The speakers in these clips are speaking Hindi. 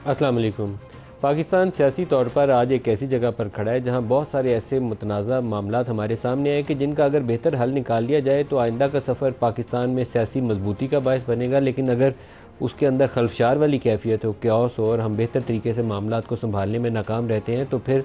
अस्सलाम वालेकुम। पाकिस्तान सियासी तौर पर आज एक ऐसी जगह पर खड़ा है जहां बहुत सारे ऐसे मुतनाज़ा मामलात हमारे सामने आए कि जिनका अगर बेहतर हल निकाल लिया जाए तो आइंदा का सफ़र पाकिस्तान में सियासी मजबूती का बायस बनेगा। लेकिन अगर उसके अंदर खलफशार वाली कैफियत हो, क्यास हो और हम बेहतर तरीके से मामलात को संभालने में नाकाम रहते हैं तो फिर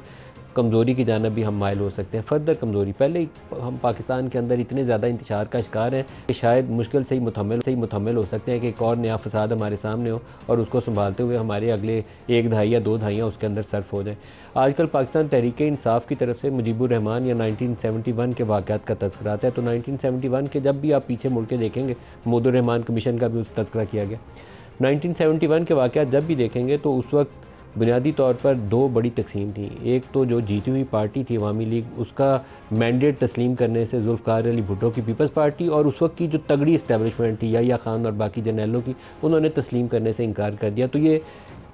कमज़ोरी की जानब भी हम माइल हो सकते हैं। फर्दर कमज़ोरी, पहले ही हम पाकिस्तान के अंदर इतने ज़्यादा इंतशार का शिकार हैं कि शायद मुश्किल से ही मुतहम्मिल हो सकते हैं कि एक और नया फसाद हमारे सामने हो और उसको संभालते हुए हमारे अगले एक दहाई या दो दहाइयाँ उसके अंदर सर्फ हो जाए। आजकल पाकिस्तान तहरीक इंसाफ की तरफ से मुजीबुर रहमान या 1971 के वाक़यात का तज़किरा आता है। तो 1971 के जब भी आप पीछे मुड़ के देखेंगे, महमूदुर रहमान कमीशन का भी उस तज़किरा किया गया। 1971 के वाक़यात जब भी देखेंगे तो उस वक्त बुनियादी तौर पर दो बड़ी तकसीम थी। एक तो जो जीती हुई पार्टी थी अवामी लीग, उसका मैंडेट तस्लीम करने से जुल्फ़िकार अली भुट्टो की पीपल्स पार्टी और उस वक्त की जो तगड़ी इस्टेब्लिशमेंट थी याहिया खान और बाकी जर्नैलों की, उन्होंने तस्लीम करने से इनकार कर दिया। तो ये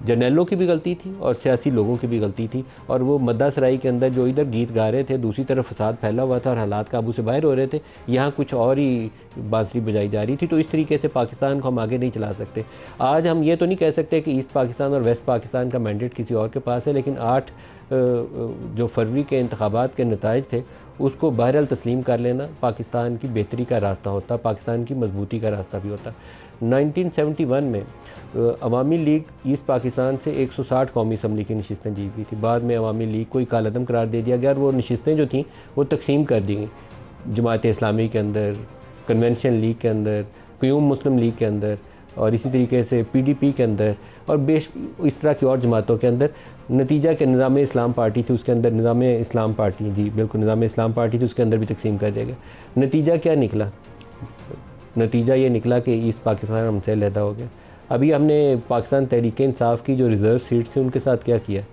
जर्नैलों की भी गलती थी और सियासी लोगों की भी गलती थी। और वो मद्दा सराई के अंदर जो इधर गीत गा रहे थे, दूसरी तरफ फसाद फैला हुआ था और हालात काबू से बाहर हो रहे थे, यहाँ कुछ और ही बांसुरी बजाई जा रही थी। तो इस तरीके से पाकिस्तान को हम आगे नहीं चला सकते। आज हम ये तो नहीं कह सकते कि ईस्ट पाकिस्तान और वेस्ट पाकिस्तान का मैंडेट किसी और के पास है, लेकिन 8 जो फरवरी के इंतखाबात के नताइज थे उसको बहरहाल तस्लीम कर लेना पाकिस्तान की बेहतरी का रास्ता होता, पाकिस्तान की मजबूती का रास्ता भी होता। 1971 में अवामी लीग ईस्ट पाकिस्तान से 160 कौमी असम्बली की नशिस्तें जीत गई थी। बाद में अवामी लीग को कालअदम करार दे दिया गया और वो नशिस्तें जो थीं वो तकसीम कर दी गई जमात इस्लामी के अंदर, कन्वेंशन लीग के अंदर, क़याम मुस्लिम लीग के अंदर और इसी तरीके से PDP के अंदर और इस तरह की और जमातों के अंदर। नतीजा के निज़ाम इस्लाम पार्टी थी, उसके अंदर निज़ाम इस्लाम पार्टी, जी बिल्कुल निज़ाम इस्लाम पार्टी थी, उसके अंदर भी तकसीम कर दिया गया। नतीजा क्या निकला? नतीजा ये निकला कि ईस्ट पाकिस्तान हमसे अलहदा हो गया। अभी हमने पाकिस्तान तहरीक इंसाफ की जो रिज़र्व सीट्स थी उनके साथ क्या किया?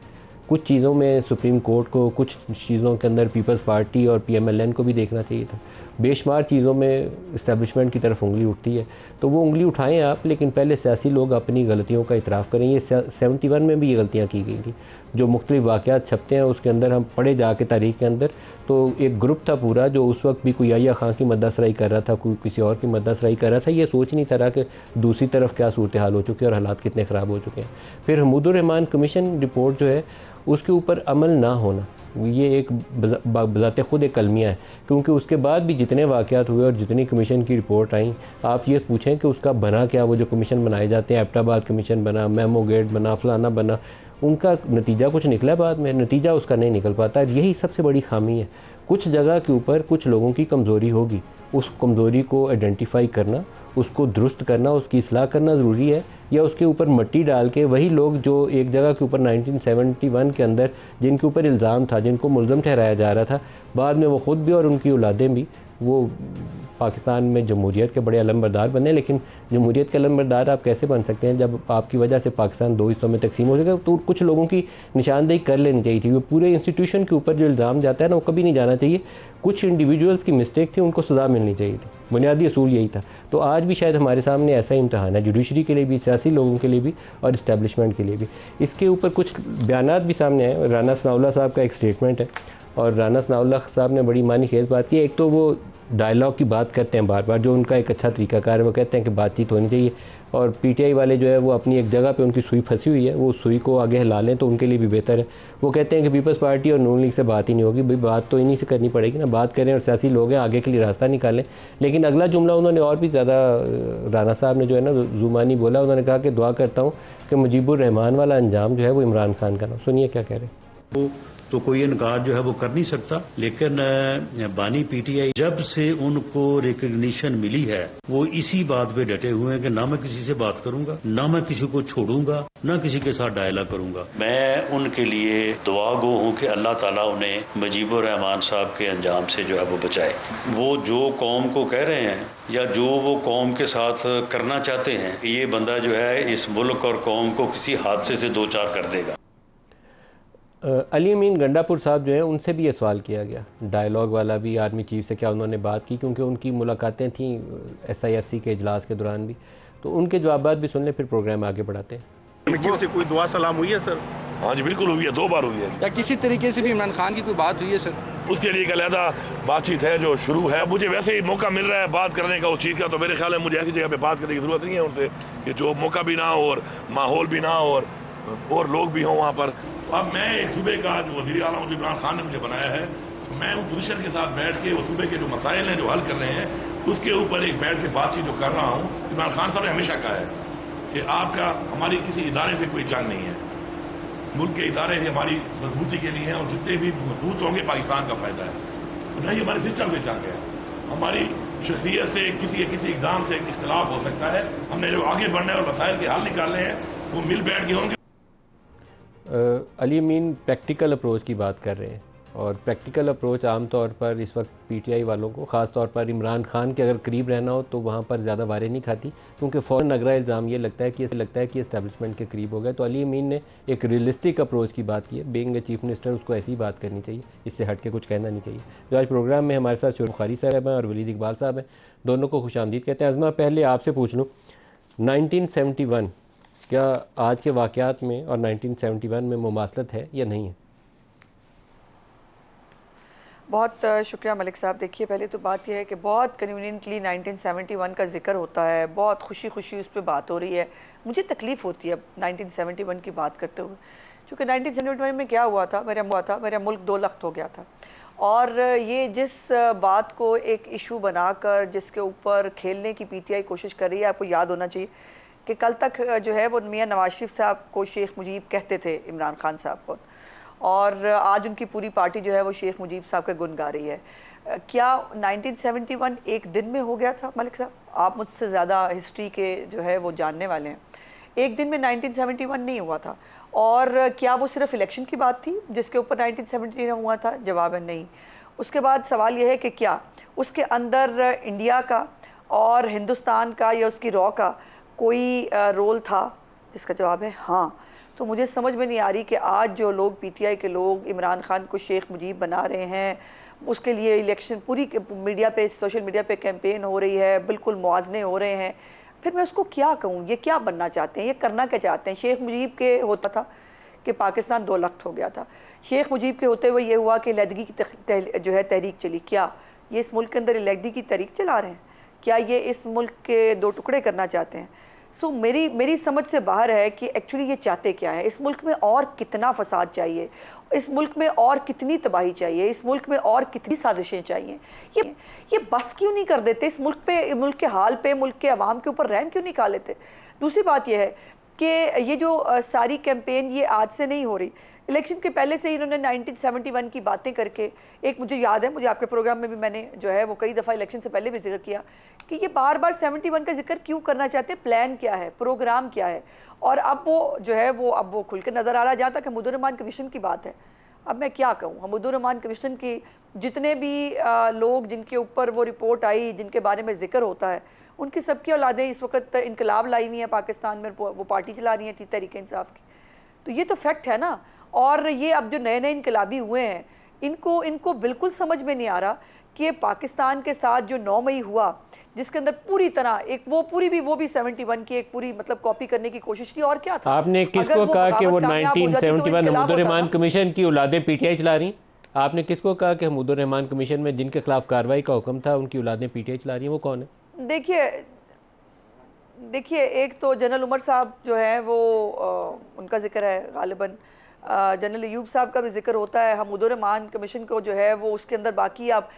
कुछ चीज़ों में सुप्रीम कोर्ट को, कुछ चीज़ों के अंदर पीपल्स पार्टी और PMLN को भी देखना चाहिए था। बेशुमार चीज़ों में इस्टेब्लिशमेंट की तरफ उंगली उठती है, तो वो उंगली उठाएं आप, लेकिन पहले सियासी लोग अपनी गलतियों का इतराफ़ करें। ये 71 में भी ये गलतियाँ की गई थी। जो मुख्तलिफ वाक़यात छपते हैं उसके अंदर हम पढ़े जाके तारीख़ के अंदर, तो एक ग्रुप था पूरा जो उस वक्त भी कोई याहिया खान की मद्दासराई कर रहा था, कोई किसी और की मद्दासराई कर रहा था। ये सोच नहीं था रहा कि दूसरी तरफ क्या सूरत हाल हो चुकी है और हालात कितने ख़राब हो चुके हैं। फिर महमूदुर रहमान कमीशन रिपोर्ट जो है उसके ऊपर अमल ना होना, ये एक बज़ाते ख़ुद एक अलमिया है, क्योंकि उसके बाद भी जितने वाक़यात हुए और जितनी कमीशन की रिपोर्ट आई, आप ये पूछें कि उसका बना क्या? वो जो कमीशन बनाए जाते हैं, एबटाबाद कमीशन बना, मेमो गेट बना, फलाना बना, उनका नतीजा कुछ निकला बाद में? नतीजा उसका नहीं निकल पाता। यही सबसे बड़ी खामी है। कुछ जगह के ऊपर कुछ लोगों की कमज़ोरी होगी, उस कमज़ोरी को आइडेंटिफाई करना, उसको दुरुस्त करना, उसकी इस्लाह करना ज़रूरी है। या उसके ऊपर मट्टी डाल के वही लोग जो एक जगह के ऊपर 1971 के अंदर जिनके ऊपर इल्ज़ाम था, जिनको मुल्ज़म ठहराया जा रहा था, बाद में वो ख़ुद भी और उनकी औलादें भी वो पाकिस्तान में जमहूरियत के बड़े अलमबरदार बने। लेकिन जमहूरियत के अलमबरदार आप कैसे बन सकते हैं जब आपकी वजह से पाकिस्तान दो हिस्सों में तकसीम हो जाएगा? तो कुछ लोगों की निशानदेही कर लेनी चाहिए थी। वो पूरे इंस्टीट्यूशन के ऊपर जो इल्ज़ाम जाता है ना, वो कभी नहीं जाना चाहिए। कुछ इंडिविजुअल्स की मिस्टेक थी, उनको सज़ा मिलनी चाहिए थी। बुनियादी असूल यही था। तो आज भी शायद हमारे सामने ऐसा इम्तहान है, जुडिशरी के लिए भी, सियासी लोगों के लिए भी और इस्टेब्लिशमेंट के लिए भी। इसके ऊपर कुछ बयानात भी सामने आए। राना सनाउल्लाह साहब का एक स्टेटमेंट है और राना सनाउल्लाह साहब ने बड़ी मानी खेज बात की। एक तो वो डायलॉग की बात करते हैं बार बार, जो उनका एक अच्छा तरीकाकार है। वो कहते हैं कि बातचीत होनी चाहिए और PTI वाले जो है वो अपनी एक जगह पे उनकी सुई फंसी हुई है, वो सुई को आगे हिला लें तो उनके लिए भी बेहतर है। वो कहते हैं कि पीपल्स पार्टी और नून लीग से बात ही नहीं होगी। भाई बात तो इन्हीं से करनी पड़ेगी ना, बात करें और सियासी लोग हैं आगे के लिए रास्ता निकालें। लेकिन अगला जुमला उन्होंने और भी ज़्यादा, राना साहब ने जो है ना जुबानी बोला, उन्होंने कहा कि दुआ करता हूँ कि मुजीबुर रहमान वाला अंजाम जो है वो इमरान खान का ना। सुनिए क्या कह रहे हैं। तो कोई इनकार जो है वो कर नहीं सकता, लेकिन बानी PTI जब से उनको रिकग्निशन मिली है वो इसी बात पे डटे हुए हैं कि ना मैं किसी से बात करूंगा, ना मैं किसी को छोड़ूंगा, ना किसी के साथ डायलॉग करूंगा। मैं उनके लिए दुआ गो हूं कि अल्लाह ताला उन्हें मुजीबुर रहमान साहब के अंजाम से जो है वो बचाए। वो जो कौम को कह रहे हैं या जो वो कौम के साथ करना चाहते हैं कि ये बंदा जो है इस मुल्क और कौम को किसी हादसे से दो चार कर देगा। अली अमीन गंडापुर साहब जो हैं उनसे भी ये सवाल किया गया, डायलॉग वाला भी, आर्मी चीफ से क्या उन्होंने बात की, क्योंकि उनकी मुलाकातें थीं SIFC के इजलास के दौरान भी। तो उनके जवाबात भी सुन लें, फिर प्रोग्राम आगे बढ़ाते हैं। से कोई दुआ सलाम हुई है सर? हाँ जी बिल्कुल हुई है, 2 बार हुई है। या किसी तरीके से भी इमरान खान की कोई बात हुई है सर? उसके लिए एक अलहदा बातचीत है जो शुरू है। मुझे वैसे ही मौका मिल रहा है बात करने का उस चीज़ का, तो मेरे ख्याल है मुझे ऐसी जगह पे बात करने की जरूरत नहीं है उनसे कि जो मौका भी ना हो और माहौल भी ना हो और और लोग भी हों वहाँ पर। तो अब मैं सूबे का जो वज़ीर आला इमरान खान ने मुझे बनाया है, तो मैं अपोजिशन के साथ बैठ के वो सूबे के जो मसाइल हैं जो हल कर रहे हैं उसके ऊपर एक बैठ के बातचीत जो कर रहा हूँ। इमरान खान साहब ने हमेशा कहा है कि आपका हमारी किसी इदारे से कोई जंग नहीं है, मुल्क के इदारे हमारी मजबूती के लिए हैं और जितने भी मजबूत होंगे पाकिस्तान का फायदा है। नहीं हमारे सिस्टम से जंग है, हमारी शख्सियत से किसी इक़दाम से इख्तलाफ हो सकता है। हमने जो आगे बढ़ना है और मसाइल के हल निकालने हैं वो मिल बैठ के होंगे। अली अमीन प्रैक्टिकल अप्रोच की बात कर रहे हैं और प्रैक्टिकल अप्रोच आम तौर पर इस वक्त पीटीआई वालों को, ख़ास तौर पर इमरान खान के अगर करीब रहना हो तो वहाँ पर ज़्यादा वारे नहीं खाती, क्योंकि फ़ौरन अगला इल्ज़ाम ये लगता है कि इस्टेब्लिशमेंट के करीब हो गए। तो अली अमीन ने एक रियलिस्टिक अप्रोच की बात की है। बीइंग ए चीफ मिनिस्टर उसको ऐसी ही बात करनी चाहिए, इससे हट के कुछ कहना नहीं चाहिए। जो आज प्रोग्राम में हमारे साथ शोर बुखारी साहब हैं और वलीद इकबाल साहब हैं, दोनों को खुशामदीद कहते हैं। अज़मा, पहले आपसे पूछ लूँ, 1971 क्या आज के वाक़यात में और 1971 में मुमासलत है या नहीं है? बहुत शुक्रिया मलिक साहब। देखिए, पहले तो बात यह है कि बहुत कन्वीनियंटली 1971 का जिक्र होता है, बहुत खुशी खुशी उस पर बात हो रही है। मुझे तकलीफ़ होती है अब 1971 की बात करते हुए, क्योंकि 1971 में क्या हुआ था, मेरा मुल्क 2 लख्त हो गया था। और ये जिस बात को एक इशू बनाकर जिसके ऊपर खेलने की पीटीआई कोशिश कर रही है, आपको याद होना चाहिए कि कल तक जो है वो मियां नवाज शरीफ साहब को शेख मुजीब कहते थे, इमरान खान साहब को, और आज उनकी पूरी पार्टी जो है वो शेख मुजीब साहब के गुन गा रही है। क्या 1971 एक दिन में हो गया था? मलिक साहब, आप मुझसे ज़्यादा हिस्ट्री के जो है वो जानने वाले हैं। एक दिन में 1971 नहीं हुआ था। और क्या वो सिर्फ इलेक्शन की बात थी जिसके ऊपर 1971 हुआ था? जवाब है नहीं। उसके बाद सवाल यह है कि क्या उसके अंदर इंडिया का और हिंदुस्तान का या उसकी रॉ का कोई रोल था? जिसका जवाब है हाँ। तो मुझे समझ में नहीं आ रही कि आज जो लोग पीटीआई के लोग इमरान खान को शेख मुजीब बना रहे हैं, उसके लिए इलेक्शन पूरी मीडिया पे, सोशल मीडिया पे कैंपेन हो रही है, बिल्कुल मुआवजे हो रहे हैं, फिर मैं उसको क्या कहूँ? ये क्या बनना चाहते हैं? ये करना क्या चाहते हैं? शेख मुजीब के होता था कि पाकिस्तान 2 लख्त हो गया था। शेख मुजीब के होते हुए ये हुआ कि अलहदगी की जो है तहरीक चली। क्या ये इस मुल्क के अंदर अलहदगी की तहरीक चला रहे हैं? क्या ये इस मुल्क के 2 टुकड़े करना चाहते हैं? सो मेरी समझ से बाहर है कि एक्चुअली ये चाहते क्या है। इस मुल्क में और कितना फसाद चाहिए, इस मुल्क में और कितनी तबाही चाहिए, इस मुल्क में और कितनी साजिशें चाहिए? ये बस क्यों नहीं कर देते? इस मुल्क पे, मुल्क के हाल पे, मुल्क के अवाम के ऊपर रहम क्यों नहीं खा लेते? दूसरी बात यह है कि ये जो सारी कैंपेन ये आज से नहीं हो रही, इलेक्शन के पहले से ही इन्होंने 1971 की बातें करके, एक मुझे याद है, मुझे आपके प्रोग्राम में भी मैंने जो है वो कई दफ़ा इलेक्शन से पहले भी जिक्र किया कि ये बार बार 71 का जिक्र क्यों करना चाहते हैं, प्लान क्या है, प्रोग्राम क्या है। और अब वो जो है वो अब वो खुल के नज़र आ रहा है। जहाँ तक हमीदुर-रहमान कमीशन की बात है, अब मैं क्या कहूँ, हमीदुर-रहमान कमीशन की जितने भी लोग जिनके ऊपर वो रिपोर्ट आई, जिनके बारे में जिक्र होता है, उनकी सबकी औलादें इस वक्त इनकलाब लाई हुई हैं पाकिस्तान में, वो पार्टी चला रही हैं तहरीक इंसाफ की। तो ये तो फैक्ट है ना। और ये अब जो नए नए इनकलाबी हुए हैं, इनको बिल्कुल समझ में नहीं आ रहा कि पाकिस्तान के साथ जो 9 मई हुआ, जिसके अंदर पूरी तरह एक वो भी 71 की एक पूरी मतलब कॉपी करने की कोशिश थी। और क्या था? आपने किसको कहा कि वो 1971 हमीदुर-रहमान कमीशन की औलादें पीटीआई चला रही? आपने किसको कहा कि हमीदुर-रहमान कमीशन में जिनके खिलाफ कार्रवाई का हुक्म था उनकी औलादें पीटीआई चला रही हैं? वो कौन है? देखिए, एक तो जनरल उमर साहब जो है वो उनका जिक्र है गालिबन, जनरल अयूब साहब का भी जिक्र होता है। हमीदुर-रहमान कमीशन को जो है वो उसके अंदर बाकी आप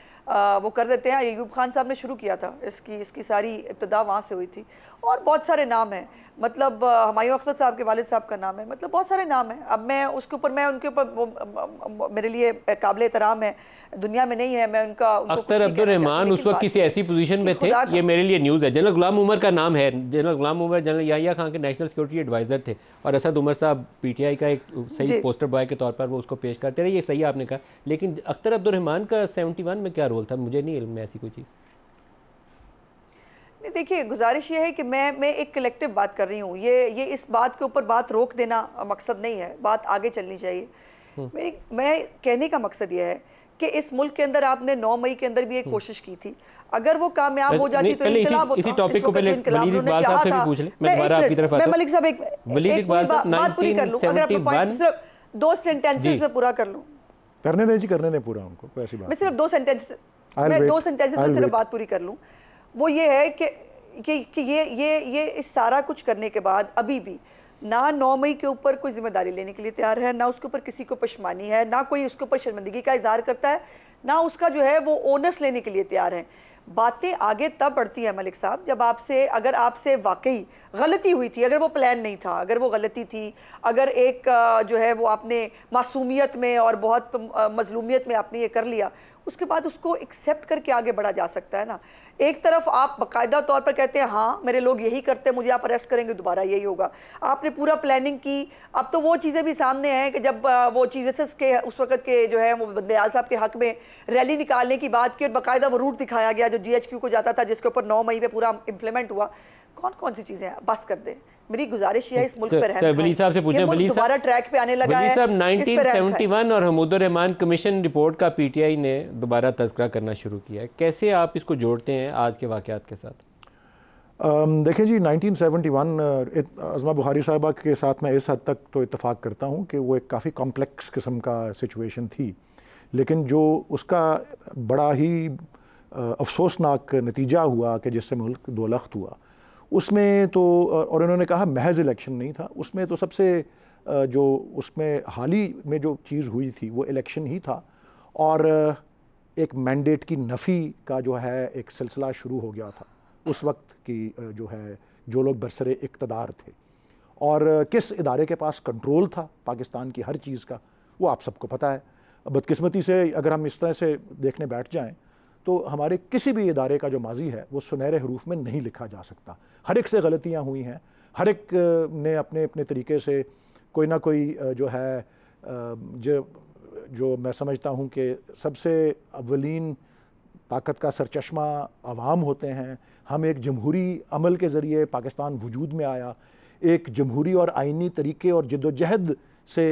वो कर देते हैं। अयूब खान साहब ने शुरू किया था, इसकी सारी इब्तिदा वहाँ से हुई थी। और बहुत सारे नाम हैं, मतलब हुमायूं अख्तर साहब के वालिद साहब का नाम है, मतलब बहुत सारे नाम हैं। अब मैं उसके ऊपर, मैं उनके ऊपर, मेरे लिए काबिल एहतराम है, दुनिया में नहीं है, मैं उनका अख्तर अब्दुल-रहमान उस वक्त किसी ऐसी पोजीशन में थे, ये मेरे लिए न्यूज़ है। जनरल गुलाम उमर का नाम है, जनरल गुलाम उमर जनरल याहिया खान के नेशनल सिक्योरिटी एडवाइज़र थे, और असद उमर साहब पीटीआई का एक सही पोस्टर बॉय के तौर पर वो उसको पेश करते रहे। ये सही आपने कहा, लेकिन अख्तर अब्दुल-रहमान का 71 में क्या रोल था? मुझे नहीं इल्म में ऐसी कोई चीज़। देखिए, गुजारिश ये है कि मैं एक कलेक्टिव बात कर रही हूँ। ये इस बात के ऊपर बात रोक देना मकसद नहीं है, बात आगे चलनी चाहिए। मैं कहने का मकसद ये है कि इस मुल्क के अंदर आपने 9 मई के अंदर भी एक कोशिश की थी, अगर वो कामयाब हो जाती तो इनकलाब होता। इसी टॉपिक को पहले वलीद इकबाल साहब से भी पूछ लें। मैं दोबारा आपकी तरफ आता हूं। मैं मलिक साहब एक बात पूरी कर लूं, अगर आपका पॉइंट सिर्फ 2 सेंटेंसेस में पूरा कर लूं। करने दें पूरा उनको, कोई ऐसी बात। मैं सिर्फ 2 सेंटेंसेस में सिर्फ बात पूरी कर लूं। वो ये है कि ये इस सारा कुछ करने के बाद अभी भी ना 9 मई के ऊपर कोई जिम्मेदारी लेने के लिए तैयार है, ना उसके ऊपर किसी को पशमानी है, ना कोई उसके ऊपर शर्मिंदगी का इजहार करता है, ना उसका जो है वो ओनस लेने के लिए तैयार है। बातें आगे तब बढ़ती हैं मलिक साहब जब अगर आपसे वाकई गलती हुई थी, अगर वो प्लान नहीं था, अगर वो गलती थी, अगर एक जो है वो आपने मासूमियत में और बहुत मजलूमियत में आपने ये कर लिया, उसके बाद उसको एक्सेप्ट करके आगे बढ़ा जा सकता है ना। एक तरफ आप बाकायदा तौर पर कहते हैं हाँ मेरे लोग यही करते हैं, मुझे आप अरेस्ट करेंगे दोबारा यही होगा, आपने पूरा प्लानिंग की। अब तो वो चीज़ें भी सामने हैं कि जब वो चीफ के उस वक्त के जो है वो बंदयाल साहब के हक में रैली निकालने की बात की और बाकायदा वो रूट दिखाया गया जो GHQ को जाता था, जिसके ऊपर 9 मई पे पूरा इंप्लीमेंट हुआ। कौन कौन सी चीजें बस कर दें, मेरी गुजारिश है इस मुल्क पर रहम वली साहब से पूछें, वली दोबारा ट्रैक पे आने लगा है। 1971 और हमीदुर रहमान कमीशन रिपोर्ट का PTI ने दोबारा तज़किरा करना शुरू किया है, कैसे आप इसको जोड़ते हैं आज के वाक़यात के साथ? देखें जी, 1971 अज़मा बुखारी साहिबा के साथ मैं इस हद तक तो इत्तफ़ाक़ करता हूँ कि वो एक काफ़ी कॉम्प्लेक्स किस्म का सिचुएशन थी, लेकिन जो उसका बड़ा ही अफसोसनाक नतीजा हुआ कि जिससे मुल्क दो लख्त हुआ, उसमें तो और उन्होंने कहा महज इलेक्शन नहीं था, उसमें तो सबसे जो उसमें हाल ही में जो चीज़ हुई थी वो इलेक्शन ही था, और एक मैंडेट की नफ़ी का जो है एक सिलसिला शुरू हो गया था उस वक्त की जो है जो लोग बरसरे इक़्तिदार थे, और किस इदारे के पास कंट्रोल था पाकिस्तान की हर चीज़ का वो आप सबको पता है। बदकिस्मती से अगर हम इस तरह से देखने बैठ जाएं तो हमारे किसी भी इदारे का जो माजी है वो सुनहरे हरूफ में नहीं लिखा जा सकता। हर एक से गलतियां हुई हैं, हर एक ने अपने अपने तरीके से कोई ना कोई जो है जो मैं समझता हूं कि सबसे अव्वलीन ताकत का सरचश्मा अवाम होते हैं। हम एक जमहूरी अमल के ज़रिए पाकिस्तान वजूद में आया, एक जमहूरी और आइनी तरीके और जद्दोजहद से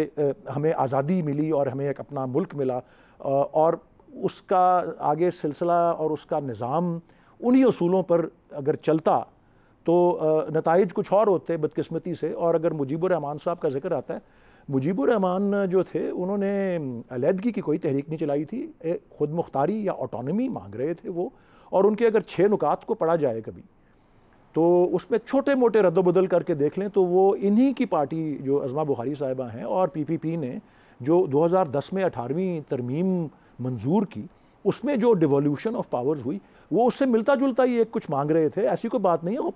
हमें आज़ादी मिली और हमें एक अपना मुल्क मिला, और उसका आगे सिलसिला और उसका निज़ाम उन्हीं उसूलों पर अगर चलता तो नताइज कुछ और होते बदकिस्मती से। और अगर मुजीबुर रहमान साहब का जिक्र आता है, मुजीबुर रहमान जो थे उन्होंने अलहदगी की कोई तहरीक नहीं चलाई थी, ख़ुद मुख्तारी या ऑटोनमी मांग रहे थे वो, और उनके अगर 6 नुकात को पढ़ा जाए कभी तो उसमें छोटे मोटे रद्दबदल करके देख लें तो वो इन्हीं की पार्टी जो अज़मा बुखारी साहिबा हैं और PPP ने जो 2010 में 18वीं तरमीम मंजूर की, उसमें जो डिवोल्यूशन ऑफ पावर्स हुई वो उससे मिलता जुलता ही एक कुछ मांग रहे थे। ऐसी कोई बात नहीं है, वो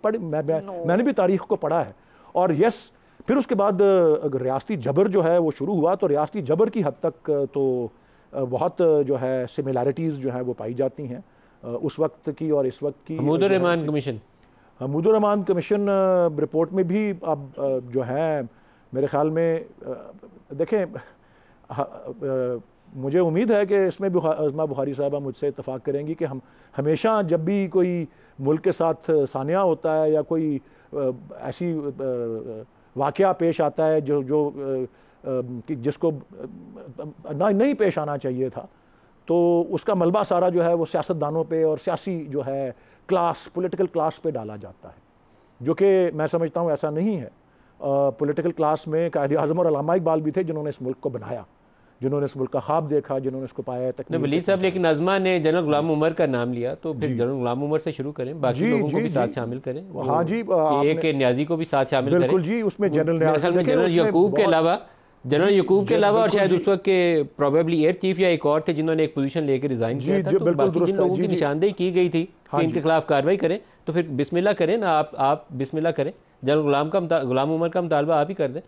मैंने भी तारीख को पढ़ा है। और यस, फिर उसके बाद अगर रियासती जबर जो है वो शुरू हुआ तो रियासती जबर की हद तक तो बहुत जो है सिमिलैरिटीज़ जो है वो पाई जाती हैं उस वक्त की और इस वक्त की। Hamidur Rahman commission, Hamidur Rahman commission report में भी अब जो है मेरे ख्याल में देखें, मुझे उम्मीद है कि इसमें भी अज़मा बुखारी साहबा मुझसे इत्तफ़ाक़ करेंगी कि हम हमेशा जब भी कोई मुल्क के साथ सानिया होता है या कोई ऐसी वाक़या पेश आता है जो जिसको नहीं पेश आना चाहिए था, तो उसका मलबा सारा जो है वो सियासतदानों पे और सियासी जो है क्लास, पॉलिटिकल क्लास पे डाला जाता है, जो कि मैं समझता हूँ ऐसा नहीं है। पॉलिटिकल क्लास में कायद आज़म और अल्लामा इकबाल भी थे जिन्होंने इस मुल्क को बनाया, जिन्होंने इस मुल्क का ख्वाब देखा, जिन्होंने इसको पाया तक। वली साहब, लेकिन अज़मा ने जनरल गुलाम उमर का नाम लिया, तो फिर जनरल गुलाम उमर से शुरू करें, बाकी लोगों को भी साथ शामिल करें। हाँ जी, एक न्याजी को भी साथ शामिल करें। बिल्कुल जी, उसमें जनरल यकूब के अलावा और शायद उस वक्त के प्रोबेबली एयर चीफ या एक और थे जिन्होंने एक पोजीशन लेकर रिजाइन किया था। तो बाकी जिन लोगों की निशानदेही की गई थी कि इनके खिलाफ कार्रवाई करें, तो फिर बिस्मिल्लाह करें ना, आप बिस्मिल्लाह करें, जनरल गुलाम उमर का मुतालबा आप ही कर दें।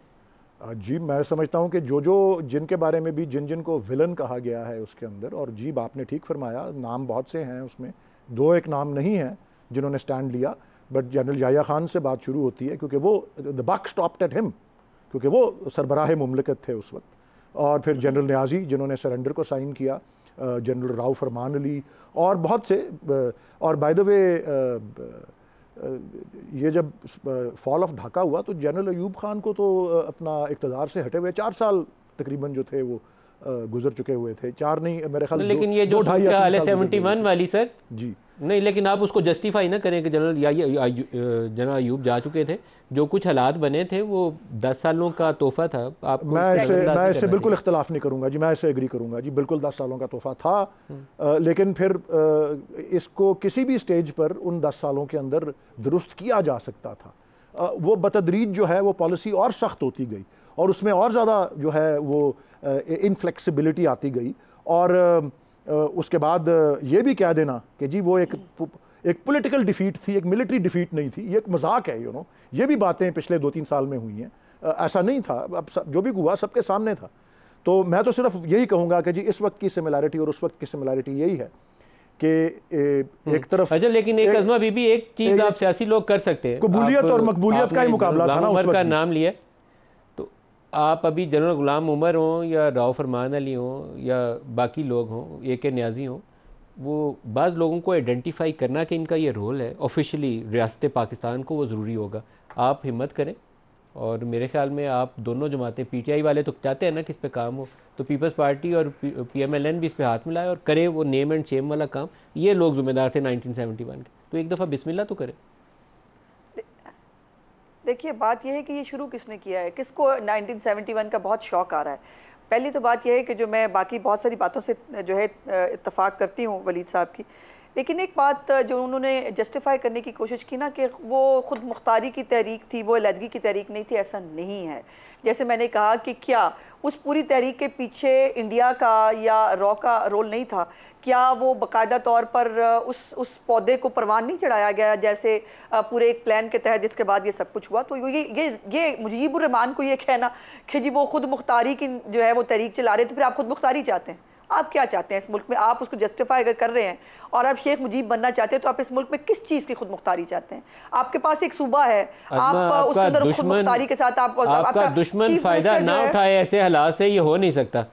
जी, मैं समझता हूँ कि जो जिनके बारे में भी जिन को विलन कहा गया है उसके अंदर, और जी आपने ठीक फरमाया, नाम बहुत से हैं उसमें, 2-1 नाम नहीं हैं जिन्होंने स्टैंड लिया, बट जनरल याह्या खान से बात शुरू होती है क्योंकि वो the buck stopped at him, क्योंकि वो सरबराह मुमलिकत थे उस वक्त। और फिर जनरल न्याजी जिन्होंने सरेंडर को साइन किया, जनरल राव फरमान अली और बहुत से। और बाय द वे ये जब फॉल ऑफ ढाका हुआ तो जनरल अयूब खान को तो अपना इक़्तिदार से हटे हुए 4 साल तकरीबन जो थे वो गुजर चुके हुए थे, 4 नहीं मेरे ख्याल। लेकिन ये जो 71 वाली सर जी नहीं, लेकिन आप उसको जस्टिफाई ना करें कि जनरल अयूब जा चुके थे, जो कुछ हालात बने थे वो 10 सालों का तोहफा था। आप मैं इससे बिल्कुल इख्तलाफ नहीं करूंगा जी, मैं इससे एग्री करूंगा जी, बिल्कुल 10 सालों का तोहफा था। लेकिन फिर इसको किसी भी स्टेज पर उन 10 सालों के अंदर दुरुस्त किया जा सकता था। वो बतदरीज जो है वो पॉलिसी और सख्त होती गई और उसमें और ज़्यादा जो है वो इनफ्लेक्सिबिलिटी आती गई। और उसके बाद ये भी कह देना कि जी वो एक पॉलिटिकल डिफीट थी, एक मिलिट्री डिफीट नहीं थी, ये एक मजाक है, ये भी बातें पिछले 2-3 साल में हुई हैं। ऐसा नहीं था, अब जो भी हुआ सबके सामने था। तो मैं तो सिर्फ यही कहूँगा कि जी इस वक्त की सिमिलैरिटी और उस वक्त की सिमिलैरिटी यही है कि एक तरफ अच्छा, लेकिन एक अज़मा बीबी एक चीज़ आप सियासी लोग कर सकते हैं, कबूलियत और मकबूलियत का ही मुकाबला था ना उस वक्त का नाम लिया। तो आप अभी जनरल गुलाम उमर हों या राव फरमान अली हों या बाकी लोग हों, AK न्याजी हों, वो बाज़ लोगों को आइडेंटिफाई करना कि इनका ये रोल है ऑफिशियली रियासत पाकिस्तान को, वो ज़रूरी होगा। आप हिम्मत करें और मेरे ख्याल में आप दोनों जमातें, PTI वाले तो चाहते हैं ना कि इस पे काम हो, तो पीपल्स पार्टी और PMLN भी इस पे हाथ मिलाए और करे वो नेम एंड शेम वाला काम। ये लोग जिम्मेदार थे 1971 के, तो एक दफ़ा बिस्मिल्लाह तो करें। देखिए बात यह है कि ये शुरू किसने किया है, किसको 1971 का बहुत शौक़ आ रहा है। पहली तो बात यह है कि जो मैं बाकी बहुत सारी बातों से जो है इत्तफाक करती हूँ वलीद साहब की, लेकिन एक बात जो उन्होंने जस्टिफाई करने की कोशिश की ना कि वो ख़ुद मुख्तारी की तहरीक थी, वो अलहदगी की तहरीक नहीं थी, ऐसा नहीं है। जैसे मैंने कहा कि क्या उस पूरी तहरीक के पीछे इंडिया का या रॉ का रोल नहीं था? क्या वो बाकायदा तौर पर उस पौधे को परवान नहीं चढ़ाया गया जैसे पूरे एक प्लान के तहत, जिसके बाद ये सब कुछ हुआ? तो ये मुजीबुर रहमान को ये कहना कि जी वो खुद मुख्तारी की जो है वो तहरीक चला रहे थे, फिर आप खुद मुख्तारी चाहते हैं? आप क्या चाहते हैं इस मुल्क में? आप उसको जस्टिफाई अगर कर रहे हैं और आप शेख मुजीब बनना चाहते हैं, तो आप इस मुल्क में किस चीज़ की खुद मुख्तारी चाहते हैं? आपके पास एक सूबा है, आप उसके अंदर खुद मुख्तारी के साथ आपका दुश्मन फायदा ना उठाए ऐसे हालात से, ये हो नहीं सकता।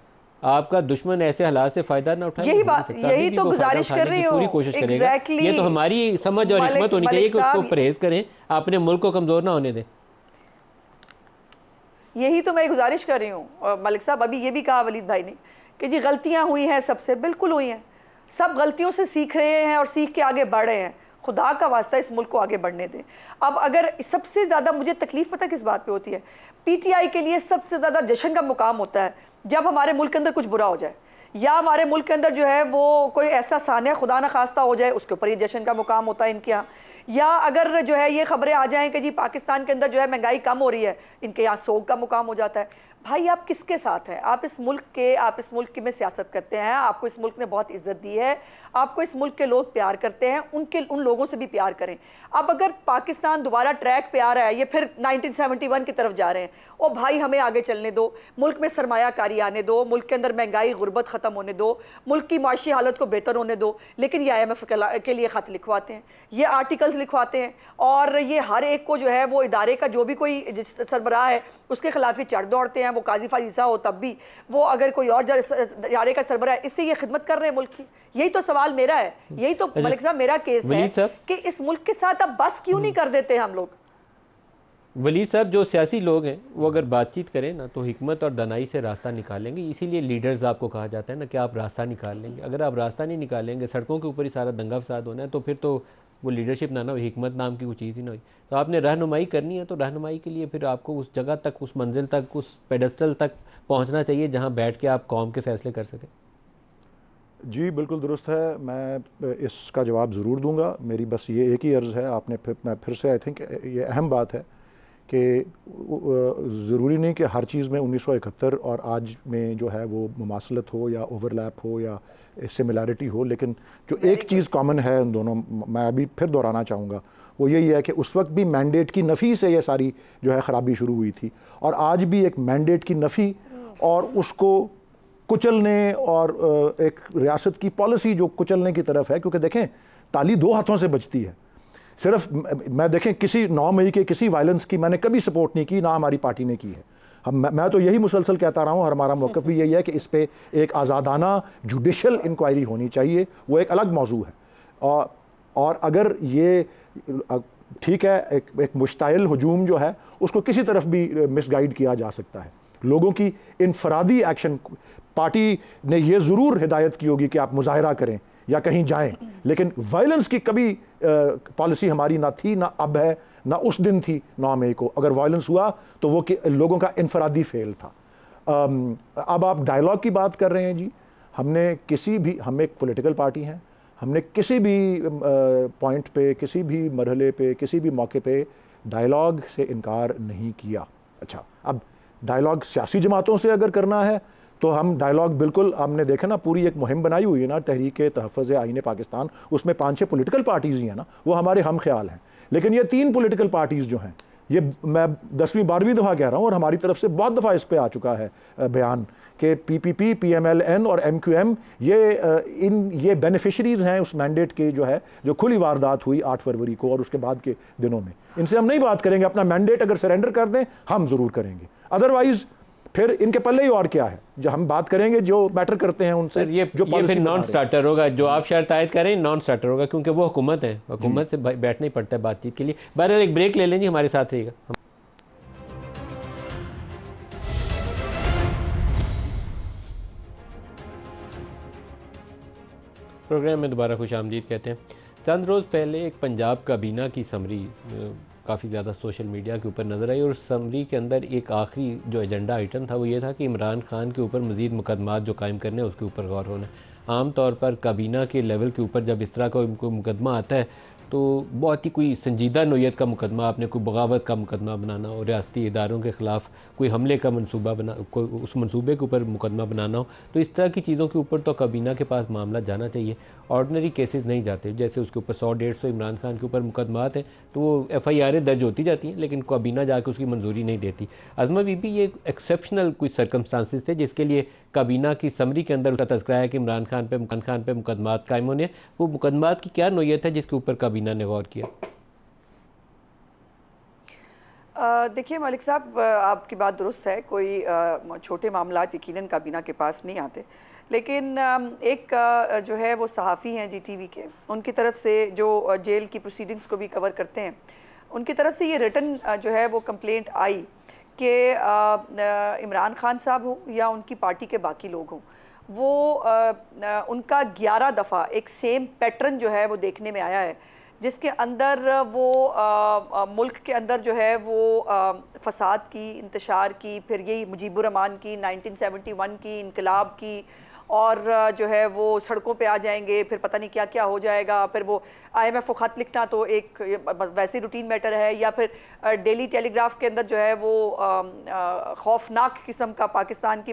आपका दुश्मन ऐसे हालात से फायदा ना उठाए, यही तो गुजारिश कर रही हूँ, पूरी कोशिश करेगा। ये तो हमारी समझ और हिकमत होनी चाहिए कि उसको परहेज करें, अपने मुल्क को कमजोर ना होने दें। यही तो मैं गुजारिश कर रही हूँ मलिक साहब। अभी ये भी कहा वलीद भाई ने कि जी गलतियां हुई हैं, सबसे बिल्कुल हुई हैं, सब गलतियों से सीख रहे हैं और सीख के आगे बढ़ रहे हैं। खुदा का वास्ता इस मुल्क को आगे बढ़ने दें। अब अगर सबसे ज़्यादा मुझे तकलीफ पता किस बात पे होती है, PTI के लिए सबसे ज़्यादा जश्न का मुकाम होता है जब हमारे मुल्क के अंदर कुछ बुरा हो जाए या हमारे मुल्क के अंदर जो है वो कोई ऐसा सानिया खुदा न खास्ता हो जाए, उसके ऊपर ये जश्न का मुकाम होता है इनके यहाँ। या अगर जो है ये खबरें आ जाएं कि जी पाकिस्तान के अंदर जो है महंगाई कम हो रही है, इनके यहाँ सोग का मुकाम हो जाता है। भाई आप किसके साथ हैं? आप इस मुल्क में सियासत करते हैं, आपको इस मुल्क ने बहुत इज्जत दी है, आपको इस मुल्क के लोग प्यार करते हैं, उन लोगों से भी प्यार करें। अब अगर पाकिस्तान दोबारा ट्रैक पे आ रहा है, ये फिर 1971 की तरफ जा रहे हैं, ओ भाई हमें आगे चलने दो, मुल्क में सरमायाकारी आने दो, मुल्क के अंदर महंगाई गुर्बत ख़त्म होने दो, मुल्क की माशी हालत को बेहतर होने दो। लेकिन ये IMF के लिए ख़त लिखवाते हैं, ये आर्टिकल्स लिखवाते हैं और ये हर एक को जो है वो इदारे का जो भी कोई सरबराह है उसके खिलाफ ही चढ़ दौड़ते हैं। वो काजी फाजिसा हो तब भी, वो अगर कोई और इदारे का सरबराह है, इससे ये खिदमत कर रहे हैं मुल्क की। यही तो सवाल मेरा है, यही तो मलिक साहब मेरा केस है कि इस मुल्क के साथ अब बस क्यों नहीं कर देते हम लोग? वलीद साहब, जो सियासी लोग हैं वो अगर बातचीत करें ना तो हिकमत और दनाई से रास्ता निकालेंगे। इसीलिए लीडर्स आपको कहा जाता है ना कि आप रास्ता निकाल लेंगे। अगर आप रास्ता नहीं निकालेंगे, सड़कों के ऊपर ही सारा दंगा फसाद होना है, तो फिर तो वो लीडरशिप ना हो, हिकमत नाम की कोई चीज़ ही ना हुई। तो आपने रहनुमाई करनी है, तो रहनुमाई के लिए फिर आपको उस जगह तक, उस मंजिल तक, उस पेडस्टल तक पहुंचना चाहिए जहां बैठ के आप कौम के फैसले कर सकें। जी बिल्कुल दुरुस्त है, मैं इसका जवाब ज़रूर दूंगा। मेरी बस ये एक ही अर्ज़ है, मैं फिर से आई थिंक ये अहम बात है कि ज़रूरी नहीं कि हर चीज़ में 1971 और आज में जो है वो मुमासलत हो या ओवरलैप हो या सिमिलैरिटी हो, लेकिन जो एक चीज़ कॉमन है उन दोनों, मैं अभी फिर दोहराना चाहूँगा, वो यही है कि उस वक्त भी मैंडेट की नफ़ी से ये सारी जो है ख़राबी शुरू हुई थी और आज भी एक मैंडेट की नफ़ी और उसको कुचलने और एक रियासत की पॉलिसी जो कुचलने की तरफ है। क्योंकि देखें ताली दो हाथों से बजती है। सिर्फ मैं देखें किसी 9 मई के किसी वायलेंस की मैंने कभी सपोर्ट नहीं की, ना हमारी पार्टी ने की है। मैं तो यही मुसलसल कहता रहा हूँ और हमारा मौक़िफ़ भी यही है कि इस पर एक आज़ादाना जुडिशल इंक्वायरी होनी चाहिए, वो एक अलग मौजू है। और अगर ये ठीक है, एक मुश्ताइल हुजूम जो है उसको किसी तरफ भी मिसगाइड किया जा सकता है। लोगों की इनफरादी एक्शन, पार्टी ने ये ज़रूर हिदायत की होगी कि आप मुजाहरा करें या कहीं जाएं, लेकिन वायलेंस की कभी पॉलिसी हमारी ना थी, ना अब है, ना उस दिन थी 9 मई को। अगर वायलेंस हुआ तो वो लोगों का इनफरादी फेल था। अब आप डायलॉग की बात कर रहे हैं जी, हम एक पॉलिटिकल पार्टी हैं, हमने किसी भी पॉइंट पे, किसी भी मरहले पे, किसी भी मौके पे डायलॉग से इनकार नहीं किया। अच्छा, अब डायलॉग सियासी जमातों से अगर करना है तो हम डायलॉग बिल्कुल, हमने देखा ना पूरी एक मुहिम बनाई हुई है ना तहरीक तहफ़्फ़ुज़ आईन पाकिस्तान, उसमें 5-6 पॉलिटिकल पार्टीज़ ही हैं ना, वो हमारे हम ख्याल हैं। लेकिन ये 3 पॉलिटिकल पार्टीज़ जो हैं, ये मैं 10वीं 12वीं दफ़ा कह रहा हूँ और हमारी तरफ से बहुत दफ़ा इस पे आ चुका है बयान कि PPP, PMLN और MQM ये बेनिफिशरीज़ हैं उस मैंडेट के जो खुली वारदात हुई 8 फरवरी को और उसके बाद के दिनों में। इनसे हम नहीं बात करेंगे, अपना मैंडेट अगर सरेंडर कर दें हम ज़रूर करेंगे, अदरवाइज़ फिर इनके पल्ले ही और क्या है। जो हम बात करेंगे जो मैटर करते हैं उनसे, ये फिर नॉन स्टार्टर होगा। जो आप शर्त आयद करें नॉन स्टार्टर होगा, क्योंकि वो हुकूमत है, हुकूमत से बैठना ही पड़ता है बातचीत के लिए। बहरहाल एक ब्रेक ले लेंगे, हमारे साथ रहिएगा। प्रोग्राम में दोबारा खुश आमदीद कहते हैं। चंद रोज़ पहले एक पंजाब काबीना की समरी काफ़ी ज़्यादा सोशल मीडिया के ऊपर नज़र आई और समरी के अंदर एक आखिरी जो एजेंडा आइटम था वो ये था कि इमरान खान के ऊपर मज़ीद मुकदमात जो कायम करने उसके ऊपर गौर होना है। आम तौर पर काबीना के लेवल के ऊपर जब इस तरह का कोई मुकदमा आता है तो बहुत ही कोई संजीदा नोयत का मुकदमा, आपने कोई बगावत का मुकदमा बनाना हो, रियासती इदारों के ख़िलाफ़ कोई हमले का मनसूबा कोई उस मनसूबे के ऊपर मुकदमा बनाना हो, तो इस तरह की चीज़ों के ऊपर तो काबीना के पास मामला जाना चाहिए। ऑर्डनरी केसेस नहीं जाते, जैसे उसके ऊपर 100-150 इमरान खान के ऊपर मुकदमात हैं तो वो FIR दर्ज होती जाती हैं, लेकिन काबीना जाकर उसकी मंजूरी नहीं देती। अज़मा बीबी, ये एक्सेप्शनल कुछ सर्कमस्टांसिस थे जिसके लिए काबीना की समरी के अंदर उसका तज़किरा है कि इमरान खान पे मुकदमात कायम होने। वो मुकदमात की क्या नोयत है जिसके ऊपर काबीना ने गौर किया? देखिए मलिक साहब, आपकी बात दुरुस्त है, कोई छोटे मामलात यकीनन काबीना के पास नहीं आते, लेकिन एक जो है वो सहाफ़ी हैं GTV के, उनकी तरफ से जो जेल की प्रोसीडिंग्स को भी कवर करते हैं, उनकी तरफ से ये रिटन जो है वो कंप्लेंट आई कि इमरान खान साहब हो या उनकी पार्टी के बाकी लोग हों, वो उनका 11 दफ़ा एक सेम पैटर्न जो है वो देखने में आया है, जिसके अंदर वो मुल्क के अंदर जो है वो फसाद की, इंतशार की, फिर यही मुजीबुर रहमान की, 1971 की, इनकलाब की, और जो है वो सड़कों पे आ जाएंगे, फिर पता नहीं क्या क्या हो जाएगा, फिर वो IMF को ख़त लिखना तो एक वैसे रूटीन मैटर है, या फिर डेली टेलीग्राफ के अंदर जो है वो खौफनाक किस्म का पाकिस्तान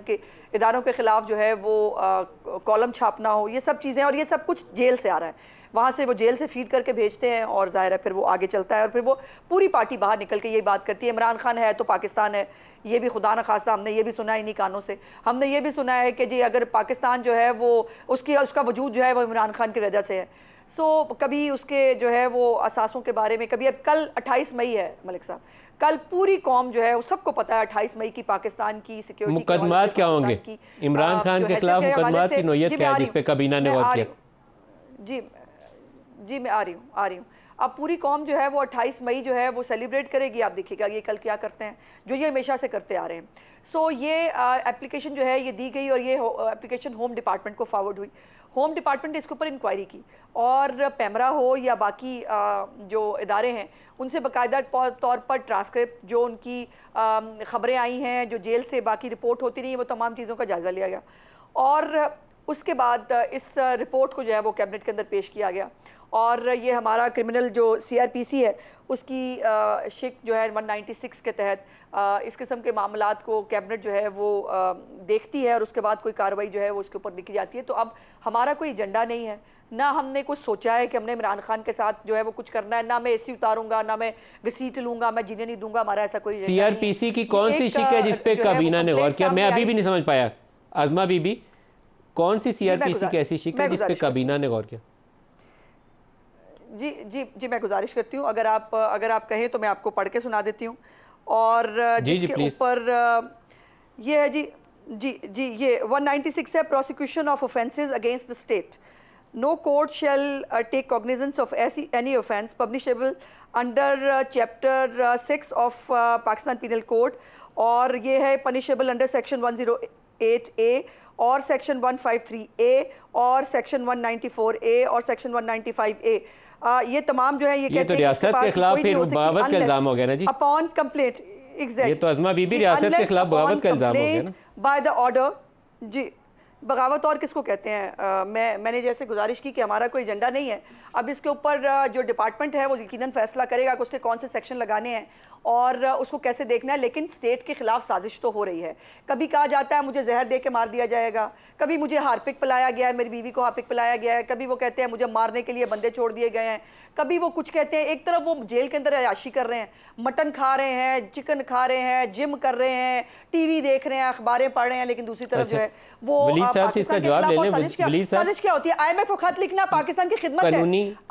के इदारों के ख़िलाफ़ जो है वो कॉलम छापना हो, ये सब चीज़ें, और ये सब कुछ जेल से आ रहा है। वहाँ से वो जेल से फीड करके भेजते हैं और ज़ाहिर है फिर वो आगे चलता है और फिर वो पूरी पार्टी बाहर निकल के यही बात करती है, इमरान खान है तो पाकिस्तान है। ये भी खुदा न खास्ता हमने ये भी सुना है इन्हीं कानों से, हमने ये भी सुना है कि जी अगर पाकिस्तान जो है वो उसका वजूद जो है वो इमरान खान की वजह से है। सो कभी उसके जो है वो असासों के बारे में, कभी, अब कल 28 मई है मलिक साहब, कल पूरी कौम जो है वो सबको पता है 28 मई की पाकिस्तान की सिक्योरिटी मुकदमात क्या होंगे, इमरान खान के खिलाफ मुकदमात की नोयत क्या है जिस पे काबीना ने गौर किया? जी मैं आ रही हूँ। अब पूरी कौम जो है वो 28 मई जो है वो सेलिब्रेट करेगी, आप देखिएगा ये कल क्या करते हैं, जो ये हमेशा से करते आ रहे हैं। सो ये एप्लीकेशन जो है ये दी गई और ये एप्लीकेशन होम डिपार्टमेंट को फॉरवर्ड हुई, होम डिपार्टमेंट ने इसके ऊपर इंक्वायरी की और पैमरा हो या बाकी जो इदारे हैं उनसे बाकायदा तौर पर ट्रांसक्रिप्ट जो उनकी ख़बरें आई हैं, जो जेल से बाकी रिपोर्ट होती रही, वो तमाम चीज़ों का जायज़ा लिया गया और उसके बाद इस रिपोर्ट को जो है वो कैबिनेट के अंदर पेश किया गया और ये हमारा क्रिमिनल जो CRPC है उसकी शिक जो है 196 के तहत इस किस्म के मामलात को कैबिनेट जो है वो देखती है और उसके बाद कोई कार्रवाई जो है वो उसके ऊपर लिखी जाती है। तो अब हमारा कोई एजेंडा नहीं है, ना हमने कुछ सोचा है कि हमने इमरान खान के साथ जो है वो कुछ करना है, ना मैं AC उतारूंगा, ना मैं घसीट लूंगा, मैं जीने नहीं दूंगा, हमारा ऐसा कोई CRPC की कौन सी शिक है जिसपे काबीना ने गौर किया? मैं अभी भी नहीं समझ पाया। अज़मा बीबी, कौन सी CRPC की ऐसी शिक है जिस पे काबीना ने गौर किया? जी मैं गुजारिश करती हूँ, अगर आप कहें तो मैं आपको पढ़ के सुना देती हूँ। और जिसके ऊपर ये है जी ये 196 है, prosecution of offences against the state, no court shall take cognizance of any offence publishable under chapter 6 of Pakistan penal code, और ये है पनिशेबल अंडर सेक्शन 108A और सेक्शन 153A और सेक्शन 194A और सेक्शन 195A। ये तमाम जो है ये कहते हैं रियासत के खिलाफ फिर बगावत का इल्जाम हो गया ना जी, अपॉन कंप्लेंट। एग्जैक्टली, ये तो अज़मा बीबी रियासत के खिलाफ बगावत का इल्जाम हो गया ना, बाय द ऑर्डर। बगावत और किसको कहते हैं? मैंने जैसे गुजारिश की कि हमारा कोई एजेंडा नहीं है, अब इसके ऊपर जो डिपार्टमेंट है वो यकीनन फैसला करेगा कि उसके कौन से सेक्शन लगाने हैं और उसको कैसे देखना है। लेकिन स्टेट के खिलाफ साजिश तो हो रही है। कभी कहा जाता है मुझे जहर दे के मार दिया जाएगा, कभी मुझे हार्पिक पिलाया गया है, मेरी बीवी को हार्पिक पिलाया गया है, कभी वो कहते हैं मुझे मारने के लिए बंदे छोड़ दिए गए हैं, कभी वो कुछ कहते हैं। एक तरफ वो जेल के अंदर अयाशी कर रहे हैं, मटन खा रहे हैं, चिकन खा रहे हैं, जिम कर रहे हैं, टीवी देख रहे हैं, अखबारें पढ़ रहे हैं, लेकिन दूसरी तरफ जो है वो इसका जवाब ले लें। साजिश क्या होती है? IMF को खत लिखना पाकिस्तान की खिदमत है।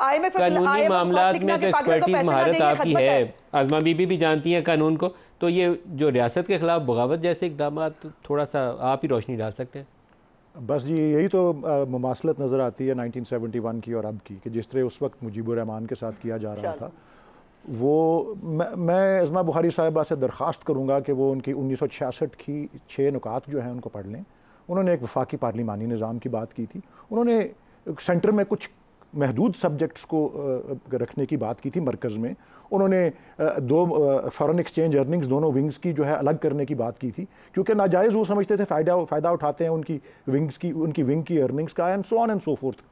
IMF कानूनी मामलात में तो एक्सपर्टीज महारत आपकी है, आज़मा बीबी भी जानती हैं कानून को, तो ये जो रियासत के खिलाफ बगावत जैसे इक़दाम थोड़ा सा आप ही रोशनी डाल सकते हैं। बस जी यही तो मुमासलत नज़र आती है 1971 की और अब की, कि जिस तरह उस वक्त मुजीबुर रहमान के साथ किया जा रहा था, वो मैं अज़मा बुखारी साहिबा से दरख्वास्त करूँगा कि वो उनकी 1966 की 6 नुकात जो हैं उनको पढ़ लें। उन्होंने एक वफाकी पार्लिमानी निज़ाम की बात की थी, उन्होंने सेंटर में कुछ महदूद सब्जेक्ट्स को रखने की बात की थी मरकज़ में, उन्होंने 2 फॉरेन एक्सचेंज अर्निंग्स दोनों विंग्स की जो है अलग करने की बात की थी, क्योंकि नाजायज़ वो समझते थे फ़ायदा उठाते हैं उनकी विंग की अर्निंग्स का, and so on and so fourth.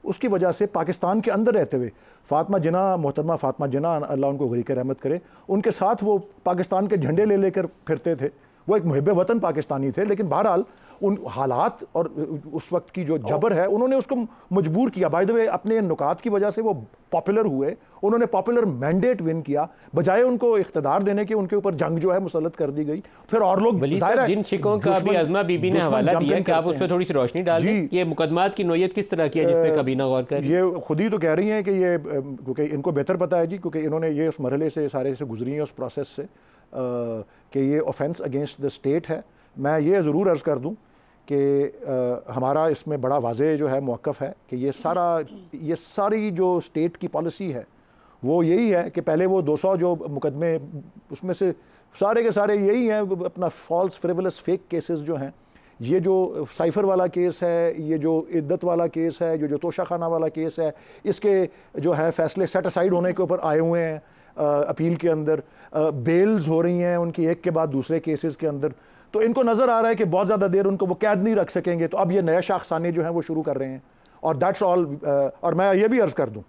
उसकी वजह से पाकिस्तान के अंदर रहते हुए मोहतरमा फ़ातिमा जिन्ना अल्लाह उनको गरीक़ रहमत करे, उनके साथ वो पाकिस्तान के झंडे ले लेकर फिरते थे। वो एक मुहिब वतन पाकिस्तानी थे, लेकिन बहरहाल उन हालात और उस वक्त की जो जबर है उन्होंने उसको मजबूर किया। बाय द वे अपने नुकात की वजह से वो पॉपुलर हुए, उन्होंने पॉपुलर मैंडेट विन किया, बजाय उनको इख्तिदार देने के उनके ऊपर जंग जो है मुसल्लत कर दी गई। फिर और लोग जिन शिकों का भी आज़मा बीबी ने हवाला दिया कि आप उस पर थोड़ी सी रोशनी डाल दें, ये मुकदमात की नोयत किस तरह की है जिस पे कभी ना गौर करें। ये खुद ही तो कह रही हैं कि ये क्योंकि इनको बेहतर पता है जी, क्योंकि इन्होंने ये उस मरहले से सारे से गुजरी हैं, उस प्रोसेस से कि ये ऑफेंस अगेंस्ट द स्टेट है। मैं ये ज़रूर अर्ज़ कर दूँ कि हमारा इसमें बड़ा वाज़े जो है मौक़िफ़ है कि ये सारी जो स्टेट की पॉलिसी है वो यही है कि पहले वो 200 जो मुकदमे उसमें से सारे के सारे यही हैं, अपना फॉल्स फ्रिवलस फेक केसेस जो हैं, ये जो साइफ़र वाला केस है, ये जो इद्दत वाला केस है, जो तोशाखाना वाला केस है, इसके जो है फ़ैसले सेट असाइड होने के ऊपर आए हुए हैं अपील के अंदर, बेल्स हो रही हैं उनकी एक के बाद दूसरे केसेस के अंदर। तो इनको नज़र आ रहा है कि बहुत ज़्यादा देर उनको वो कैद नहीं रख सकेंगे, तो अब ये नया शाखसाने जो हैं वो शुरू कर रहे हैं, और दैट्स ऑल। और मैं ये भी अर्ज़ कर दूँ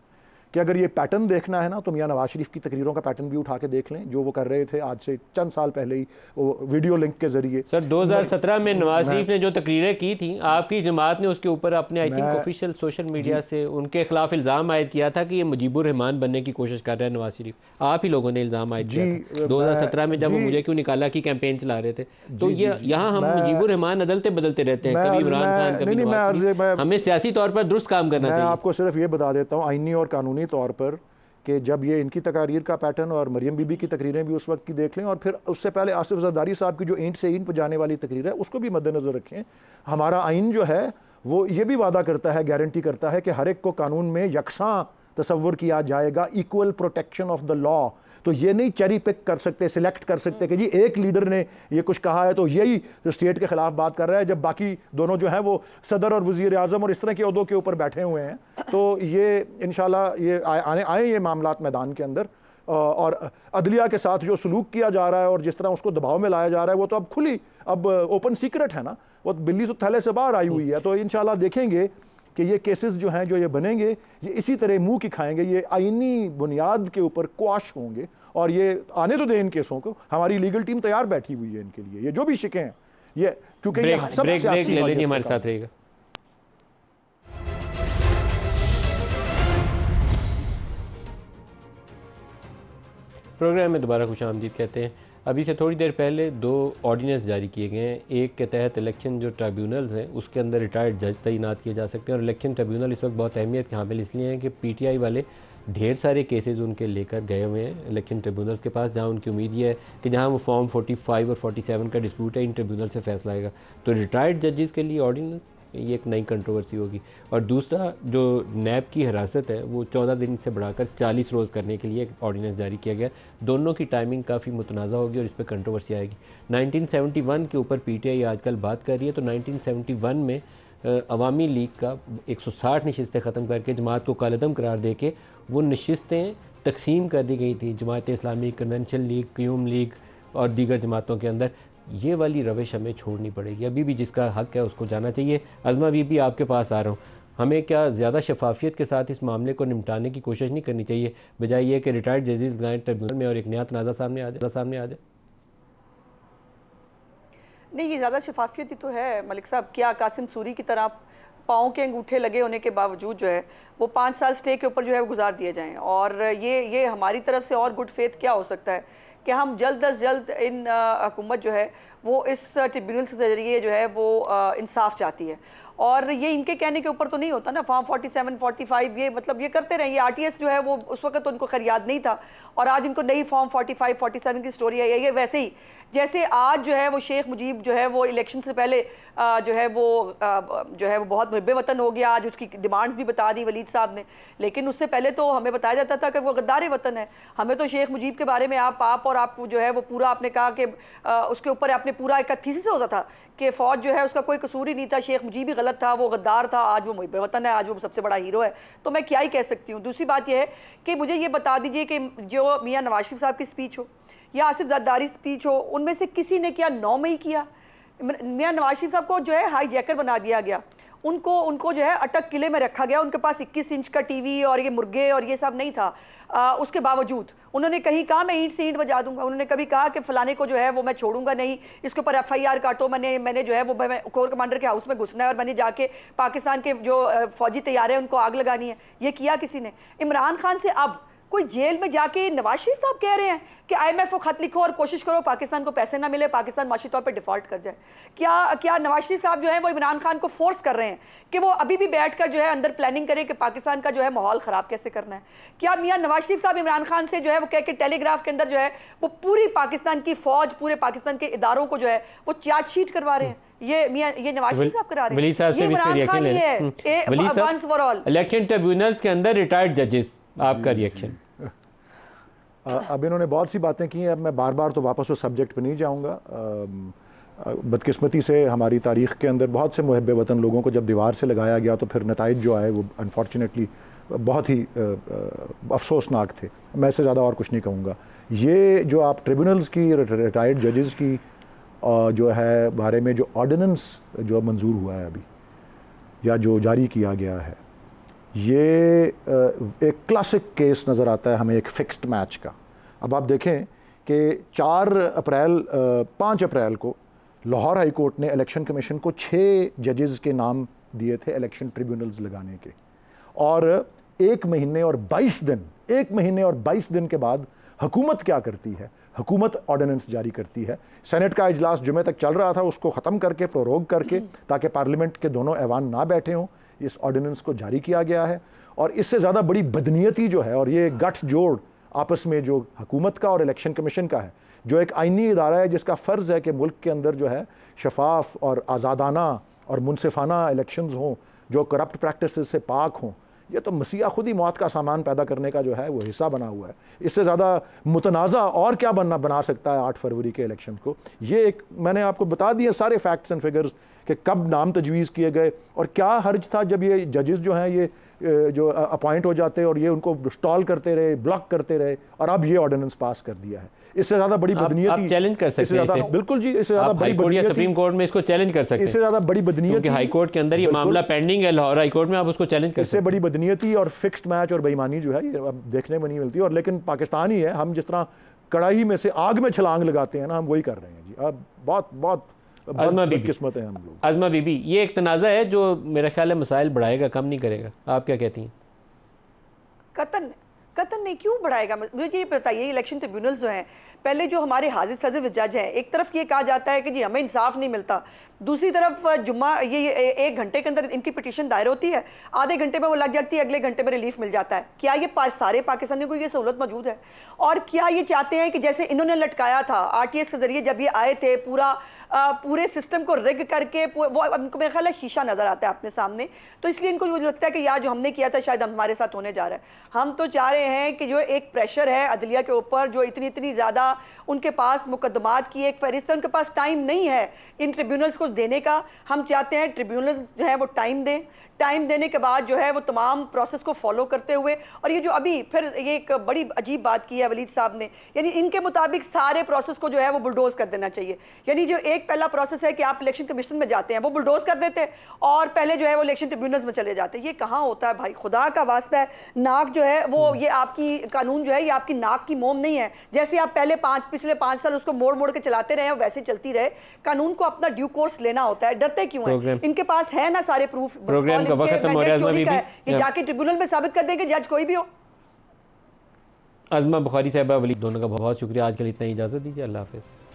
कि अगर ये पैटर्न देखना है ना, तो मियां नवाज शरीफ की तकरीरों का पैटर्न भी उठा के देख लें, जो वो कर रहे थे आज से चंद साल पहले ही वीडियो लिंक के जरिए। सर 2017 में नवाज शरीफ ने जो तकरीरें की थी, आपकी जमात ने उसके ऊपर अपने I think official social media से उनके खिलाफ इल्ज़ाम आयद किया था कि ये मुजीबुर रहमान बनने की कोशिश कर रहे हैं नवाज शरीफ। आप ही लोगों ने इल्ज़ाम आयद किया था 2017 में, जब वो मुझे क्यों निकाला की कैंपेन चला रहे थे। तो ये यहाँ हम मुजीबुर रहमान अदलतें बदलते रहते हैं, कभी इमरान खान, कभी नवाज शरीफ। हमें सियासी तौर पर दुरुस्त काम करना चाहिए। आपको सिर्फ ये बता देता हूँ आईनी और कानूनी तौर पर कि जब ये इनकी तकारीर का पैटर्न और मरियम बीबी की तकरीरें भी उस वक्त की देख लें, और फिर उससे पहले आसिफ ज़रदारी साहब की जो ईंट से ईंट पर जाने वाली तकरीर है उसको भी मद्देनज़र रखें। हमारा आइन जो है वो ये भी वादा करता है, गारंटी करता है कि हर एक को कानून में यकसां तसव्वुर किया जाएगा, equal protection of the law. तो ये नहीं चेरी पिक कर सकते, सिलेक्ट कर सकते कि जी एक लीडर ने ये कुछ कहा है तो यही स्टेट के खिलाफ बात कर रहा है, जब बाकी दोनों जो हैं वो सदर और वज़ीर आज़म और इस तरह के ओहदों के ऊपर बैठे हुए हैं। तो ये इंशाल्लाह ये आए ये मामलात मैदान के अंदर, और अदलिया के साथ जो सलूक किया जा रहा है और जिस तरह उसको दबाव में लाया जा रहा है, वो तो अब खुली, अब ओपन सीक्रेट है ना, वो बिल्ली तो थैले से बाहर आई हुई है। तो इंशाल्लाह देखेंगे कि ये केसेस जो हैं जो ये बनेंगे, ये इसी तरह मुंह की खाएंगे, ये आईनी बुनियाद के ऊपर क्वाश होंगे, और ये आने तो दें इन केसों को। हमारी लीगल टीम तैयार बैठी हुई है इनके लिए, ये जो भी शिकें हैं ये, क्योंकि ये सब सियासी ले लेंगे, हमारे साथ रहेगा। प्रोग्राम में दोबारा खुशामदीद कहते हैं। अभी से थोड़ी देर पहले 2 ऑर्डिनेंस जारी किए गए हैं। एक के तहत इलेक्शन जो ट्राइब्यूनल्स हैं उसके अंदर रिटायर्ड जज तैनात किए जा सकते हैं, और इलेक्शन ट्राइब्यूनल इस वक्त बहुत अहमियत के हामिल इसलिए हैं कि PTI वाले ढेर सारे केसेस उनके लेकर गए हुए हैं इलेक्शन ट्रिब्यूनल्स के पास, जहां उनकी उम्मीद ये है कि जहां वो फॉर्म 45 और 47 का डिस्प्यूट है इन ट्रिब्यूनल से फैसला आएगा। तो रिटायर्ड जजेस के लिए ऑर्डिनेंस ये एक नई कंट्रोवर्सी होगी। और दूसरा जो नैब की हिरासत है वो 14 दिन से बढ़ाकर 40 रोज़ करने के लिए एक ऑर्डिनेंस जारी किया गया। दोनों की टाइमिंग काफ़ी मुतनाज़ा होगी और इस पर कंट्रोवर्सी आएगी। 1971 के ऊपर PTI आजकल बात कर रही है, तो 1971 में अवामी लीग का 160 नशिस्तें ख़त्म करके जमात को कालदम करार दे के वो नशिस्तें तकसीम कर दी गई थी Jamaat Islami, convention league, Qayyum league और दीगर जमातों के अंदर, ये वाली रविश हमें छोड़नी पड़ेगी। अभी भी जिसका हक है उसको जाना चाहिए। अज़मा बीबी, आपके पास आ रहा हूँ। हमें क्या ज़्यादा शफाफियत के साथ इस मामले को निपटाने की कोशिश नहीं करनी चाहिए, बजाय ये कि रिटायर्ड जजेस लगाएं ट्रिब्यूनल में और एक नया तनाज़ा सामने आ जाए? नहीं, ये ज़्यादा शफाफियत ही तो है मलिक साहब। क्या कासिम सूरी की तरह पाँव के अंगूठे लगे होने के बावजूद जो है वो 5 साल स्टे के ऊपर जो है वो गुजार दिए जाएं? और ये हमारी तरफ से और गुड फेथ क्या हो सकता है कि हम जल्द अज जल्द इन हुकूमत जो है वो इस ट्रिब्यूनल के ज़रिए जो है वो इंसाफ चाहती है। और ये इनके कहने के ऊपर तो नहीं होता ना, फॉर्म 47, 45 ये मतलब ये करते रहे। ये आरटीएस जो है वो उस वक्त तो उनको खैर याद नहीं था और आज इनको नई फॉर्म 45, 47 की स्टोरी है। ये वैसे ही जैसे आज जो है वो शेख मुजीब जो है वो इलेक्शन से पहले जो है वो बहुत मुहिब्बे वतन हो गया। आज उसकी डिमांड्स भी बता दी वलीद साहब ने, लेकिन उससे पहले तो हमें बताया जाता था कि वो गद्दार वतन है। हमें तो शेख मुजीब के बारे में आप जो है वो पूरा आपने कहा कि उसके ऊपर आपने पूरा एक थीसिस होता था कि फ़ौज जो है उसका कोई कसूर ही नहीं था, शेख मुजीब भी गलत था, वो गद्दार था। आज वो मुहिब्बे वतन है, आज वो सबसे बड़ा हीरो है। तो मैं क्या ही कह सकती हूँ। दूसरी बात यह है कि मुझे ये बता दीजिए कि जो मियाँ नवाज शरीफ साहब की स्पीच हो या आसिफ ज़रदारी स्पीच हो, उनमें से किसी ने क्या 9 मई किया? मियाँ नवाज शरीफ साहब को जो है हाई जैकर बना दिया गया, उनको जो है अटक किले में रखा गया। उनके पास 21 इंच का टीवी और ये मुर्गे और ये सब नहीं था। उसके बावजूद उन्होंने कहीं कहा मैं ईंट से ईंट बजा दूंगा। उन्होंने कभी कहा कि फलाने को जो है वो मैं छोड़ूंगा नहीं, इसके ऊपर FIR काटो। मैंने जो है वो कोर कमांडर के हाउस में घुसना है और मैंने जाके पाकिस्तान के जो फौजी तैयारे हैं उनको आग लगानी है। ये किया किसी ने? इमरान खान से अब कोई जेल में जाके नवाज शरीफ साहब कह रहे हैं कि IMF को खत लिखो और कोशिश करो पाकिस्तान को पैसे ना मिले, पाकिस्तान माशी तौर पे डिफॉल्ट कर जाए। क्या नवाज शरीफ साहब जो है वो इमरान खान को फोर्स कर रहे हैं कि वो अभी भी बैठकर जो है अंदर प्लानिंग करे कि पाकिस्तान का जो है माहौल ख़राब कैसे करना है? क्या मियाँ नवाज शरीफ साहब इमरान खान से जो है वो कह के टेलीग्राफ के अंदर जो है वो पूरी पाकिस्तान की फ़ौज, पूरे पाकिस्तान के इदारों को जो है वो चार्जशीट करवा रहे हैं? ये नवाज शरीफ साहब करा रहे हैं। ये इमरान खान ही है once for all. Election tribunals के अंदर रिटायर्ड जजेस, आपका रिएक्शन? अब इन्होंने बहुत सी बातें की हैं। अब मैं बार बार तो वापस उस सब्जेक्ट पे नहीं जाऊंगा। बदकिस्मती से हमारी तारीख़ के अंदर बहुत से मुहब्बे वतन लोगों को जब दीवार से लगाया गया तो फिर नताइज जो आए वो अनफॉर्चुनेटली बहुत ही अफसोसनाक थे। मैं इससे ज़्यादा और कुछ नहीं कहूँगा। ये जो आप ट्रिब्यूनल्स की, रिटायर्ड जजेस की जो है बारे में जो ऑर्डिनेंस जो मंजूर हुआ है अभी या जो जारी किया गया है, ये एक क्लासिक केस नज़र आता है हमें एक फिक्स्ड मैच का। अब आप देखें कि 5 अप्रैल को लाहौर हाई कोर्ट ने इलेक्शन कमीशन को 6 जजेस के नाम दिए थे इलेक्शन ट्रिब्यूनल्स लगाने के, और 1 महीने और 22 दिन के बाद हुकूमत क्या करती है? हुकूमत ऑर्डिनेंस जारी करती है। सेनेट का इजलास जुमे तक चल रहा था, उसको ख़त्म करके, प्रोरोग करके, ताकि पार्लियामेंट के दोनों ऐवान ना बैठे हों, इस ऑर्डिनेंस को जारी किया गया है। और इससे ज़्यादा बड़ी बदनीयती जो है और ये गठजोड़ आपस में जो हुकूमत का और इलेक्शन कमीशन का है, जो एक आइनी इदारा है जिसका फ़र्ज़ है कि मुल्क के अंदर जो है शफाफ और आज़ादाना और मुनसिफाना इलेक्शंस हों, जो करप्ट प्रैक्टिसेस से पाक हों, ये तो मसीहा खुद ही मौत का सामान पैदा करने का जो है वो हिस्सा बना हुआ है। इससे ज़्यादा मुतनाज़ा और क्या बना सकता है 8 फरवरी के इलेक्शन को? ये एक मैंने आपको बता दिए सारे फैक्ट्स एंड फिगर्स कि कब नाम तजवीज़ किए गए और क्या हर्ज था जब ये जजेस जो हैं ये जो अपॉइंट हो जाते और ये उनको स्टॉल करते रहे, ब्लॉक करते रहे, और अब ये ऑर्डिनेंस पास कर दिया है। इससे ज़्यादा बड़ी बदनीयती चैलेंज कर सकते हैं। बिल्कुल जी, इससे ज़्यादा बड़ी बदनीयती सुप्रीम कोर्ट में इसको चैलेंज कर सकते हैं। इससे ज़्यादा बड़ी बदनीयती हाई कोर्ट के अंदर ये मामला पेंडिंग है, लाहौर हाई कोर्ट में आप उसको चैलेंज कर सकते हैं। इससे बड़ी बदनीयती और फिक्स्ड मैच और बेईमानी जो है ये अब देखने में नहीं मिलती। और लेकिन पाकिस्तान ही है, हम जिस तरह कड़ाही में से आग में छलांग लगाते हैं ना, हम वही कर रहे हैं जी। अब बहुत किस्मत है हम लोग। अज़मा बीबी, ये एक तनाज़ा है जो मेरा ख्याल है मसाइल बढ़ाएगा, कम नहीं करेगा। आप क्या कहती हैं? कतन नहीं, क्यों बढ़ाएगा? मुझे ये बताइए, इलेक्शन ट्रिब्यूनल्स जो हैं, पहले जो हमारे हाजिर सदर जज हैं, एक तरफ ये कहा जाता है कि जी हमें इंसाफ नहीं मिलता, दूसरी तरफ जुम्मा ये 1 घंटे के अंदर इनकी पिटीशन दायर होती है, आधे घंटे में वो लग जाती है, अगले घंटे में रिलीफ मिल जाता है। क्या ये सारे पाकिस्तानियों को ये सहूलत मौजूद है? और क्या ये चाहते हैं कि जैसे इन्होंने लटकाया था आरटीएस के जरिए जब ये आए थे, पूरे सिस्टम को रिग करके, वो उनको मेरा ख्याल है शीशा नजर आता है अपने सामने, तो इसलिए इनको जो लगता है कि यार जो हमने किया था शायद हमारे साथ होने जा रहा है। हम तो चाह रहे हैं कि जो एक प्रेशर है अदलिया के ऊपर, जो इतनी ज़्यादा उनके पास मुकदमात की एक फहरिस्त है, उनके पास टाइम नहीं है इन ट्रिब्यूनल्स को देने का। हम चाहते हैं ट्रिब्यूनल्स जो है वो टाइम दें, टाइम देने के बाद जो है वो तमाम प्रोसेस को फॉलो करते हुए, और ये जो अभी फिर ये एक बड़ी अजीब बात की है वलीद साहब ने, यानी इनके मुताबिक सारे प्रोसेस को जो है वो बुलडोज कर देना चाहिए। यानी जो एक पहला प्रोसेस है कि आप इलेक्शन कमीशन में जाते हैं वो बुलडोज कर देते हैं और पहले जो है वो इलेक्शन ट्रिब्यूनल्स में चले जाते हैं। ये कहाँ होता है भाई, खुदा का वास्ता है। नाक जो है वो, ये आपकी कानून जो है ये आपकी नाक की मोम नहीं है। जैसे आप पहले पिछले 5 साल उसको मोड़ मोड़ के चलाते रहे वैसे चलती रहे। कानून को अपना ड्यू कोर्स लेना होता है। डरते क्यों हैं? इनके पास है ना सारे प्रूफ। प्रोग्राम का वक्त खत्म हो रहा है, ये जाके ट्रिब्यूनल में साबित कर देंगे, जज कोई भी हो। आज़मा बुखारी साहिबा, वलीद, दोनों का बहुत शुक्रिया। आज के लिए इतना ही इजाज़त दीजिए। अल्लाह हाफ़िज़।